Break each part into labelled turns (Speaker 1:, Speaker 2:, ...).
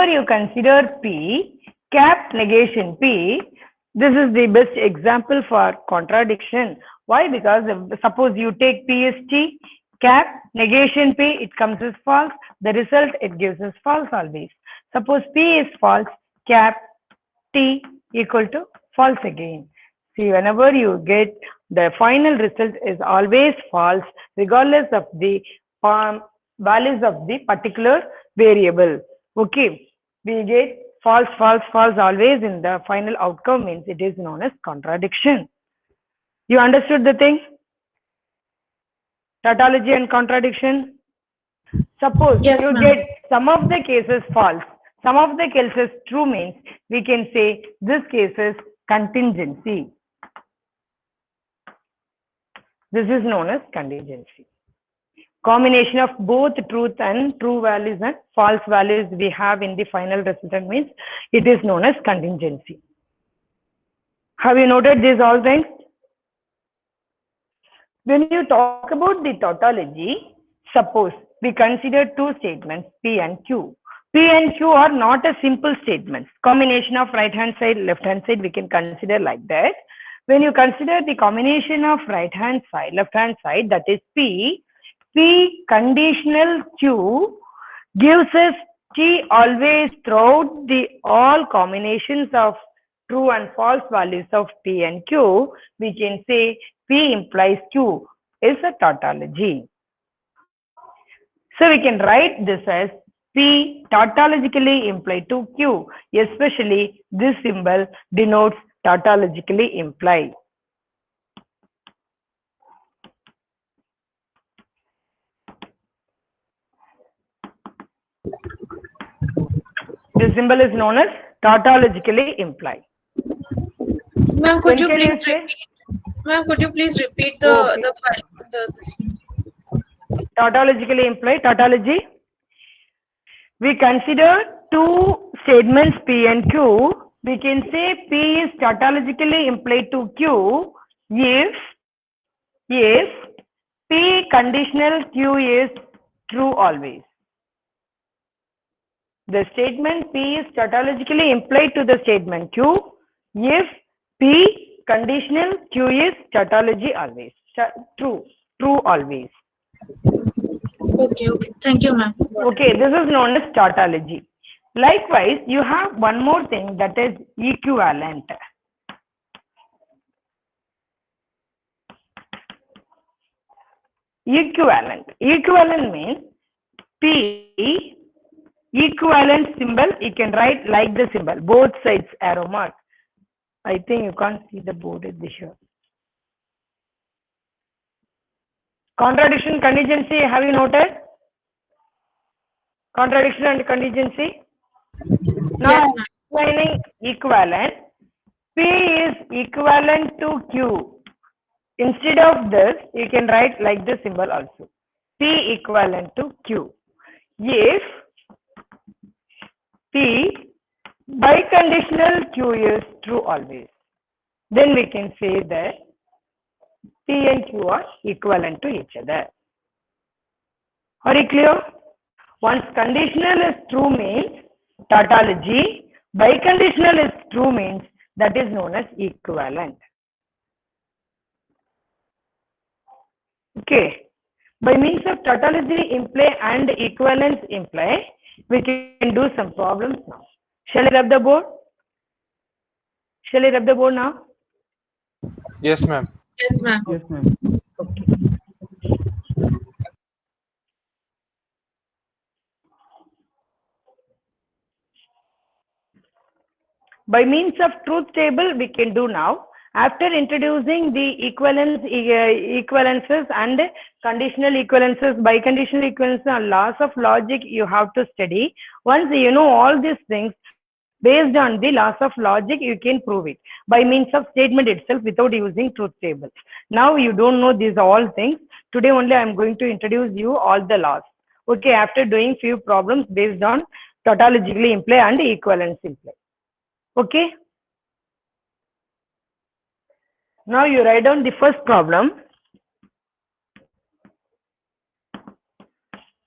Speaker 1: you consider P, cap negation P, this is the best example for contradiction. Why? Because suppose you take P is T, cap negation P, it comes as false. The result it gives us false always. Suppose P is false, cap T equal to false again. See, whenever you get the final result is always false, regardless of the values of the particular variable. Okay, we get false, false, false always in the final outcome, means it is known as contradiction. You understood the thing? Tautology and contradiction. Suppose
Speaker 2: Yes,
Speaker 1: you
Speaker 2: ma'am.
Speaker 1: get some of the cases false, some of the cases true, means we can say this case is contingency. This is known as contingency. Combination of both truth and true values and false values we have in the final resultant means it is known as contingency. Have you noted these all things? When you talk about the tautology, suppose we consider two statements P and Q. P and Q are not a simple statements. Combination of right hand side, left hand side, we can consider like that. When you consider the combination of right hand side, left hand side, that is P, P conditional Q gives us T always throughout the all combinations of true and false values of P and Q, we can say P implies Q is a tautology. So we can write this as P tautologically imply to Q, especially this symbol denotes tautologically imply. This symbol is known as tautologically imply.
Speaker 2: Ma'am, could you please
Speaker 1: say?
Speaker 2: repeat? Ma'am, could you please repeat the
Speaker 1: tautologically imply? Tautology. We consider two statements P and Q. We can say P is tautologically implied to Q if P conditional Q is true always. The statement P is tautologically implied to the statement Q if P conditional Q is tautology always. True always.
Speaker 2: Okay. Thank you, ma'am.
Speaker 1: Okay, this is known as tautology. Likewise, you have one more thing, that is equivalent. Equivalent means P equivalent symbol, you can write like the symbol, both sides arrow mark. I think you can't see the board at the here. Contradiction, contingency, have you noted? Contradiction and contingency. Now,
Speaker 2: yes,
Speaker 1: explaining equivalent. P is equivalent to Q. Instead of this, you can write like this symbol also. P equivalent to Q. If P biconditional Q is true always, then we can say that P and Q are equivalent to each other. Are you clear? Once conditional is true means tautology, biconditional is true means that is known as equivalent. Okay. By means of tautology imply and equivalence imply, we can do some problems now. Shall I rub the board? Shall I rub the board now?
Speaker 3: Yes, ma'am.
Speaker 2: Yes, ma'am.
Speaker 4: Yes, ma'am.
Speaker 1: Okay. By means of truth table, we can do now. After introducing the equivalences and conditional equivalences, biconditional equivalences and laws of logic, you have to study. Once you know all these things, based on the laws of logic, you can prove it by means of statement itself without using truth table. Now you don't know these all things. Today only I am going to introduce you all the laws. Okay, after doing few problems based on tautologically imply and equivalence imply. Okay. Now you write down the first problem.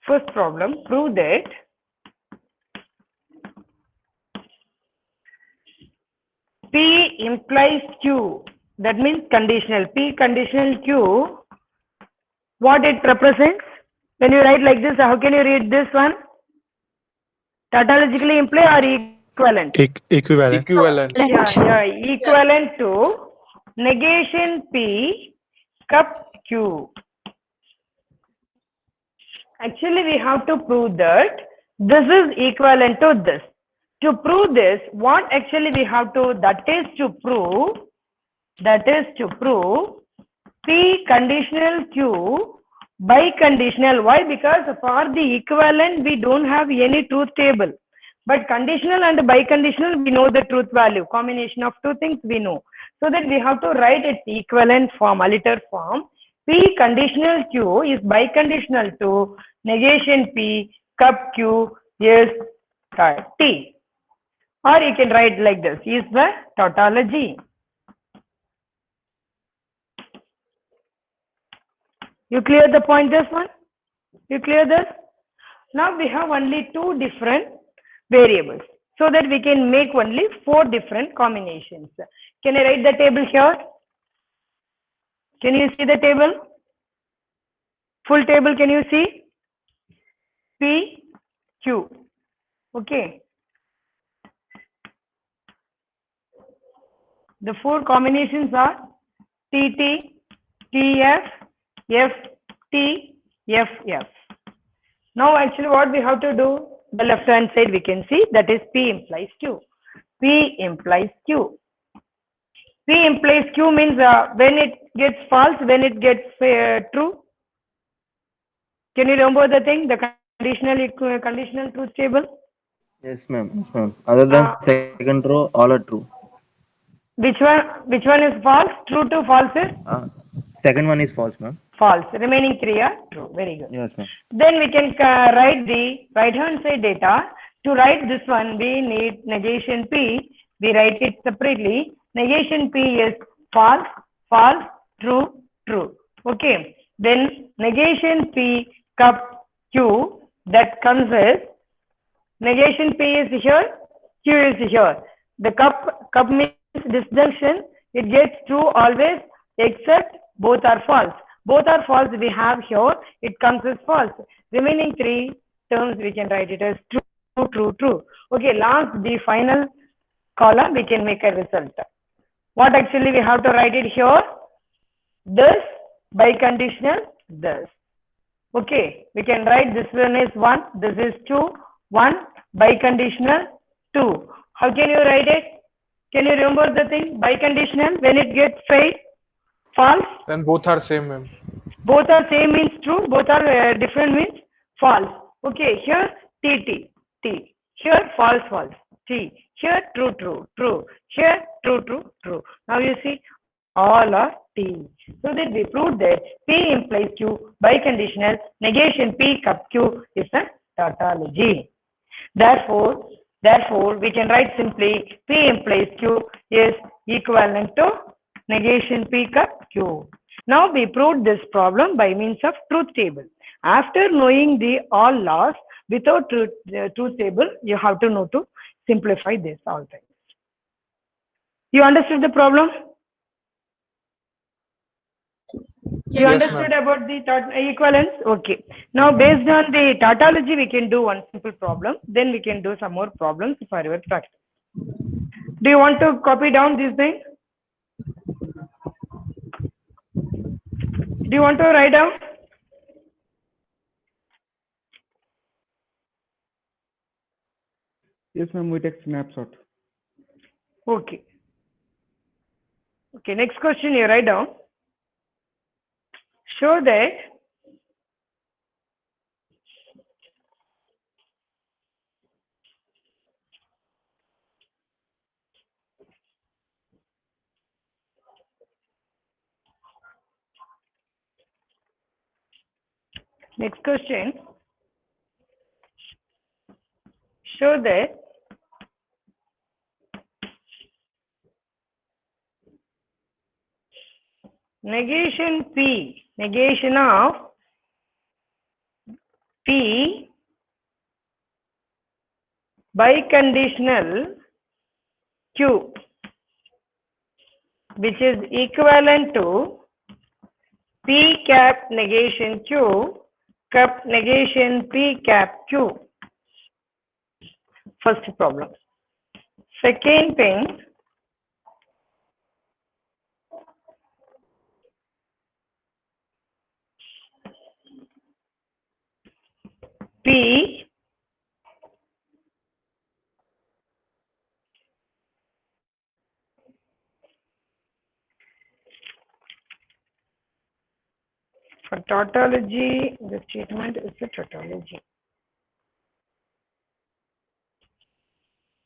Speaker 1: First problem, prove that P implies Q. That means conditional. P conditional Q. What it represents? When you write like this, how can you read this one? Tautologically imply or equivalent?
Speaker 4: Equivalent.
Speaker 3: Equivalent.
Speaker 1: Yeah, equivalent to negation P cup Q. Actually, we have to prove that this is equivalent to this. To prove this, what actually we have to, that is to prove P conditional Q biconditional. Why? Because for the equivalent, we don't have any truth table. But conditional and biconditional, we know the truth value. Combination of two things we know. So that we have to write its equivalent form, aliter form. P conditional Q is biconditional to negation P cup Q is T. Or you can write like this, is the tautology. You clear the point, this one? You clear this? Now we have only two different variables, so that we can make only four different combinations. Can I write the table here? Can you see the table? Full table, can you see? P, Q. Okay. The four combinations are TT, TF, FT, FF. Now actually what we have to do, the left hand side we can see, that is P implies Q. P implies Q. P implies Q means when it gets false, when it gets true. Can you remember the thing, the conditional truth table?
Speaker 5: Yes, ma'am. Yes, ma'am. Other than second row, all are true.
Speaker 1: Which one is false? True to false is?
Speaker 5: Second one is false, ma'am.
Speaker 1: False. Remaining three are true. Very good.
Speaker 5: Yes, ma'am.
Speaker 1: Then we can write the right hand side data. To write this one, we need negation P. We write it separately. Negation P is false, false, true, true. Okay. Then negation P cup Q, that comes as negation P is here, Q is here. The cup means disjunction. It gets true always, except both are false. Both are false we have here, it comes as false. Remaining three terms we can write it as true, true, true. Okay, last the final column we can make a result. What actually we have to write it here? This biconditional, this. Okay, we can write this one is 1, this is 2, 1, biconditional, 2. How can you write it? Can you remember the thing? Biconditional, when it gets failed, false.
Speaker 3: Then both are same, ma'am.
Speaker 1: Both are same means true, both are different means false. Okay, here T. Here false, false. T. Here true, true, true. Here true, true, true. Now you see all are T. So that we proved that P implies Q biconditional, negation P cup Q is a tautology. Therefore, we can write simply P implies Q is equivalent to negation P cup Q. Now we proved this problem by means of truth table. After knowing the all laws without truth table, you have to know to simplify this all things. You understood the problem? You
Speaker 3: Yes,
Speaker 1: understood about the equivalence? Okay. Now based on the tautology, we can do one simple problem. Then we can do some more problems for your practice. Do you want to copy down these things? Do you want to write down?
Speaker 6: Yes, ma'am, we take snapshot.
Speaker 1: Okay. Okay, next question you write down. Show that next question. Show that negation P, negation of P biconditional Q. which is equivalent to P cap negation Q cap negation P cap Q. First problem. Second thing, P for tautology, the statement is a tautology.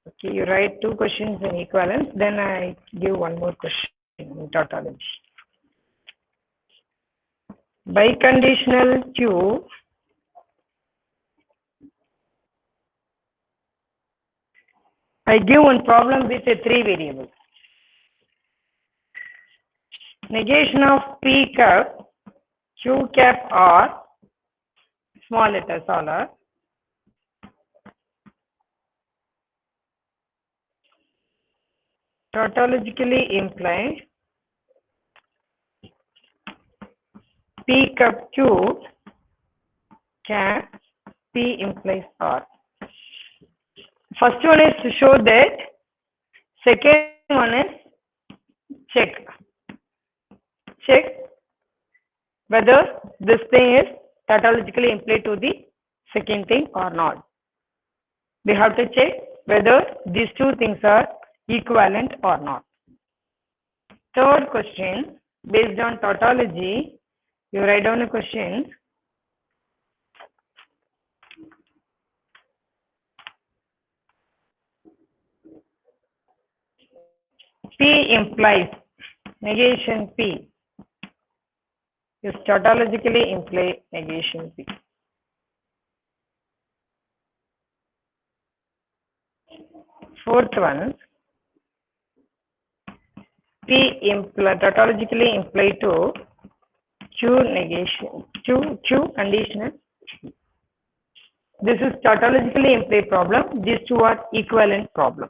Speaker 1: Okay, you write two questions in equivalence, then I give one more question in tautology. Biconditional Q I give one problem with a 3 variables. Negation of P cap Q cap R, small letters all are, tautologically imply P cap Q cap P implies R. First one is to show that, second one is check whether this thing is tautologically implied to the second thing or not. We have to check whether these two things are equivalent or not. Third question, based on tautology, you write down a question. P implies negation P is tautologically imply negation P. Fourth one, P tautologically imply to Q negation Q conditional. This is tautologically implied problem. These two are equivalent problem.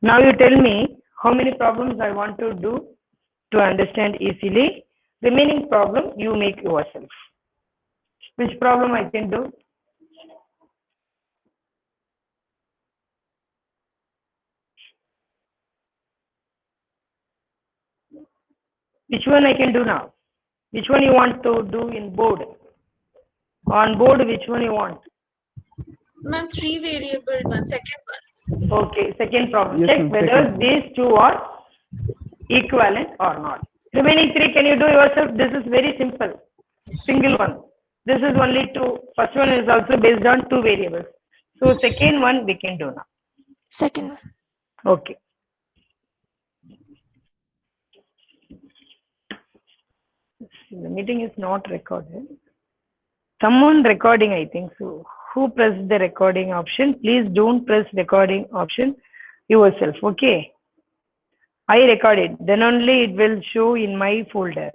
Speaker 1: Now you tell me how many problems I want to do to understand easily. Remaining problem you make yourself. Which problem I can do? Which one I can do now? Which one you want to do in board? On board, which one you want?
Speaker 2: Ma'am, 3 variable one, second one.
Speaker 1: Okay, second problem.
Speaker 5: Yes,
Speaker 1: Check
Speaker 5: ma'am,
Speaker 1: whether
Speaker 5: second.
Speaker 1: these two are equivalent or not. Remaining 3 can you do yourself? This is very simple. Single one. This is only 2. First one is also based on 2 variables. So second one we can do now.
Speaker 4: Second one.
Speaker 1: Okay. The meeting is not recorded. Someone recording, I think so. Who pressed the recording option? Please don't press recording option yourself. Okay. I recorded. Then only it will show in my folder.